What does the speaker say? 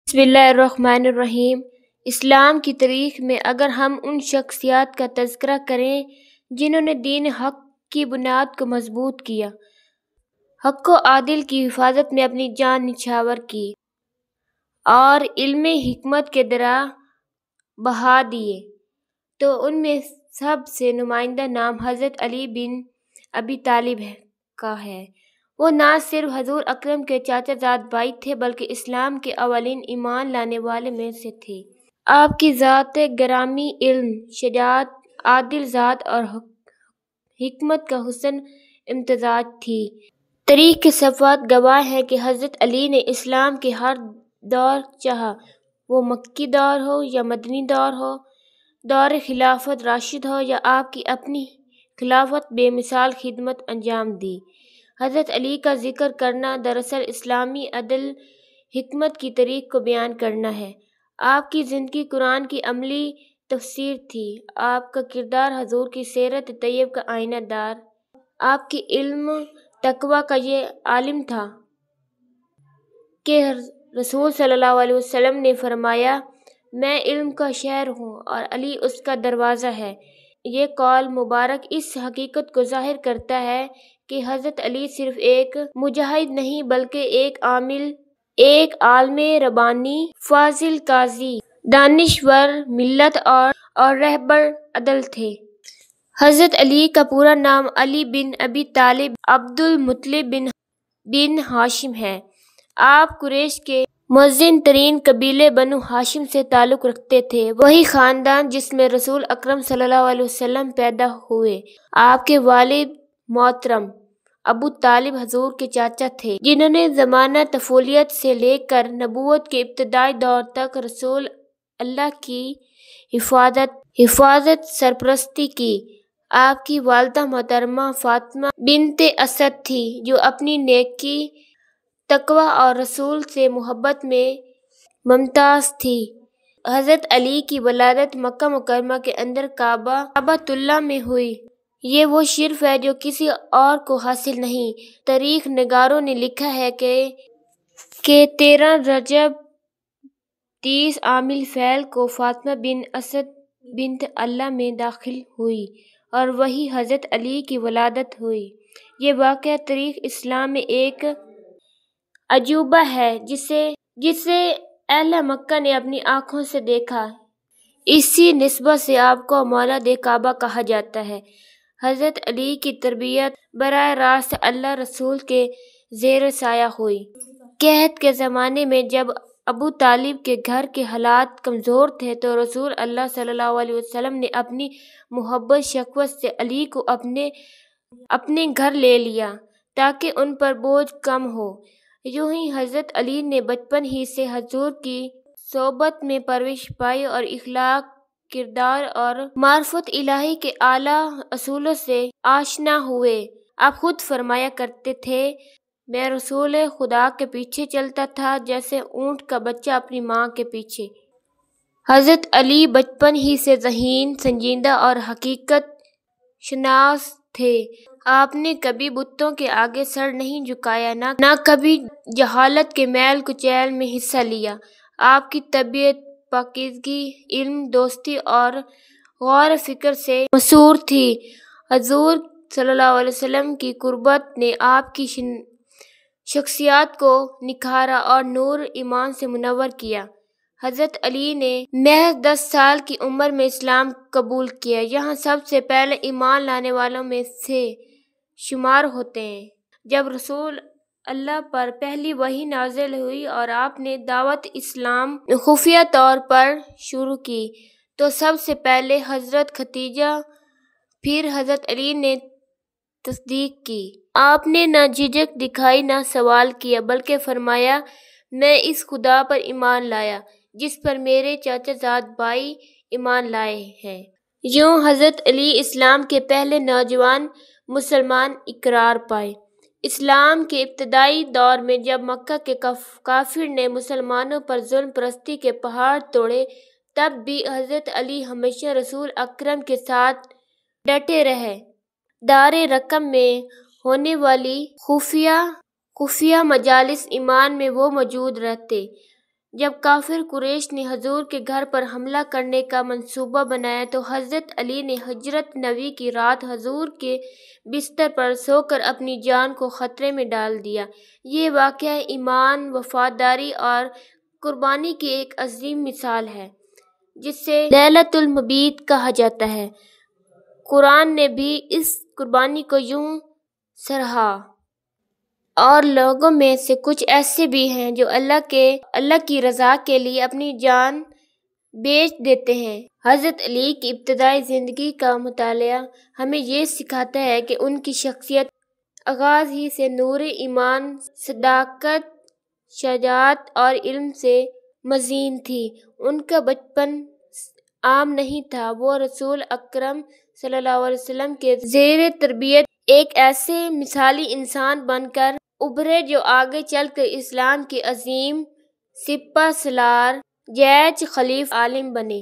بسم اللہ الرحمن الرحیم۔ اسلام کی تاریخ میں اگر ہم ان شخصیات کا تذکرہ کریں جنہوں نے دین حق کی بنیاد کو مضبوط کیا، حق و عدل کی حفاظت میں اپنی جان نچھاور کی اور علم حکمت کے دریا بہا دیے، تو ان میں سب سے نمائندہ نام حضرت علی بن ابی طالب کا ہے۔ وہ نہ صرف حضور اکرم کے چچا زاد بھائی تھے بلکہ اسلام کے اولین ایمان لانے والے میں سے تھے۔ آپ کی ذات گرامی علم، شجاعت، عادل ذات اور حکمت کا حسن امتزاج تھی۔ تاریخ کے صفحات گواہ ہیں کہ حضرت علی نے اسلام کے ہر دور، چاہے وہ مکی دور ہو یا مدنی دور ہو، دور خلافت راشد ہو یا آپ کی اپنی خلافت، بے مثال خدمت انجام دی۔ حضرت علی کا ذکر کرنا دراصل اسلامی عدل، حکمت کی تاریخ کو بیان کرنا ہے۔ آپ کی زندگی قرآن کی عملی تفسیر تھی۔ آپ کا کردار حضور کی سیرت طیب کا آئینہ دار۔ آپ کے علم تقویٰ کا یہ عالم تھا کہ رسول صلی اللہ علیہ وسلم نے فرمایا، میں علم کا شہر ہوں اور علی اس کا دروازہ ہے۔ یہ قول مبارک اس حقیقت کو ظاہر کرتا ہے کہ حضرت علی صرف ایک مجاہد نہیں بلکہ ایک عالم ربانی، فاضل، قاضی، دانشور ملت اور رہبر عدل تھے۔ حضرت علی کا پورا نام علی بن ابی طالب عبد المطلب بن ہاشم ہے۔ آپ قریش کے معزز ترین قبیلے بنو ہاشم سے تعلق رکھتے تھے، وہی خاندان جس میں رسول اکرم صلی اللہ علیہ وسلم پیدا ہوئے۔ آپ کے والد محترم ابو طالب حضور کے چچا تھے، جنہوں نے زمانہ طفولیت سے لے کر نبوت کے ابتدائی دور تک رسول اللہ کی حفاظت سرپرستی کی۔ آپ کی والدہ محترمہ فاطمہ بنت اسد تھی، جو اپنی نیکی، تقویٰ اور رسول سے محبت میں ممتاز تھی۔ حضرت علی کی ولادت مکہ مکرمہ کے اندر کعبۃ اللہ میں ہوئی۔ یہ وہ شرف ہے جو کسی اور کو حاصل نہیں۔ تاریخ نگاروں نے لکھا ہے کہ 13 رجب 30 عام الفیل کو فاطمہ بن اسد بنت اللہ میں داخل ہوئی اور وہیں حضرت علی کی ولادت ہوئی۔ یہ واقعہ تاریخ اسلام میں ایک عجوبہ ہے جسے اہل مکہ نے اپنی آنکھوں سے دیکھا۔ اسی نسبت سے آپ کو مولد کعبہ کہا جاتا ہے۔ حضرت علی کی تربیت براہ راست اللہ رسول کے زیر سایہ ہوئی۔ قحط کے زمانے میں جب ابو طالب کے گھر کے حالات کمزور تھے تو رسول اللہ صلی اللہ علیہ وسلم نے اپنی محبت شفقت سے علی کو اپنے گھر لے لیا تاکہ ان پر بوجھ کم ہو۔ یوں ہی حضرت علی نے بچپن ہی سے حضور کی صحبت میں پرورش پائی اور اخلاق، کردار اور معرفت الہی کے اعلیٰ اصولوں سے آشنا ہوئے۔ آپ خود فرمایا کرتے تھے، میں رسول خدا کے پیچھے چلتا تھا جیسے اونٹ کا بچہ اپنی ماں کے پیچھے۔ حضرت علی بچپن ہی سے ذہین، سنجیدہ اور حقیقت شناس تھے۔ آپ نے کبھی بتوں کے آگے سر نہیں جھکایا، نہ کبھی جہالت کے میل کچیل میں حصہ لیا۔ آپ کی طبیعت پاکیزگی، علم، دوستی اور غور و فکر سے مسرور تھی۔ حضور صلی اللہ علیہ وسلم کی قربت نے آپ کی شخصیت کو نکھارا اور نور ایمان سے منور کیا۔ حضرت علی نے محض 10 سال کی عمر میں اسلام قبول کیا۔ یہاں سب سے پہلے ایمان لانے والوں میں سے شمار ہوتے ہیں۔ جب رسول اللہ پر پہلی وحی نازل ہوئی اور آپ نے دعوت اسلام خفیہ طور پر شروع کی تو سب سے پہلے حضرت خدیجہ پھر حضرت علی نے تصدیق کی۔ آپ نے نہ جھجک دکھائی نہ سوال کیا بلکہ فرمایا، میں اس خدا پر ایمان لایا جس پر میرے چچا زاد بھائی ایمان لائے ہیں۔ یوں حضرت علی اسلام کے پہلے نوجوان مسلمان قرار پائے۔ اسلام کے ابتدائی دور میں جب مکہ کے کافر نے مسلمانوں پر ظلم پرستی کے پہاڑ توڑے، تب بھی حضرت علی ہمیشہ رسول اکرم کے ساتھ ڈٹے رہے۔ دار رقم میں ہونے والی خفیہ مجالس ایمان میں وہ موجود رہتے، جب کافر قریش نے حضور کے گھر پر حملہ کرنے کا منصوبہ بنایا تو حضرت علی نے ہجرت نبی کی رات حضور کے بستر پر سو کر اپنی جان کو خطرے میں ڈال دیا۔ یہ واقعہ ایمان، وفاداری اور قربانی کی ایک عظیم مثال ہے جسے لیلۃ المبیت کہا جاتا ہے۔ قرآن نے بھی اس قربانی کو یوں سراہا۔ اور لوگوں میں سے کچھ ایسے بھی ہیں جو اللہ کی رضا کے لیے اپنی جان بیچ دیتے ہیں۔ حضرت علی کی ابتدائی زندگی کا مطالعہ ہمیں یہ سکھاتا ہے کہ ان کی شخصیت آغاز ہی سے نور ایمان، صداقت، شجاعت اور علم سے مزین تھی۔ ان کا بچپن عام نہیں تھا۔ وہ رسول اکرم صلی اللہ علیہ وسلم کے زیر تربیت ایک ایسے مثالی انسان بن کر ابھرے جو آگے چل کر اسلام کے عظیم سپہ سالار، جیج خلیفہ عالم بنے۔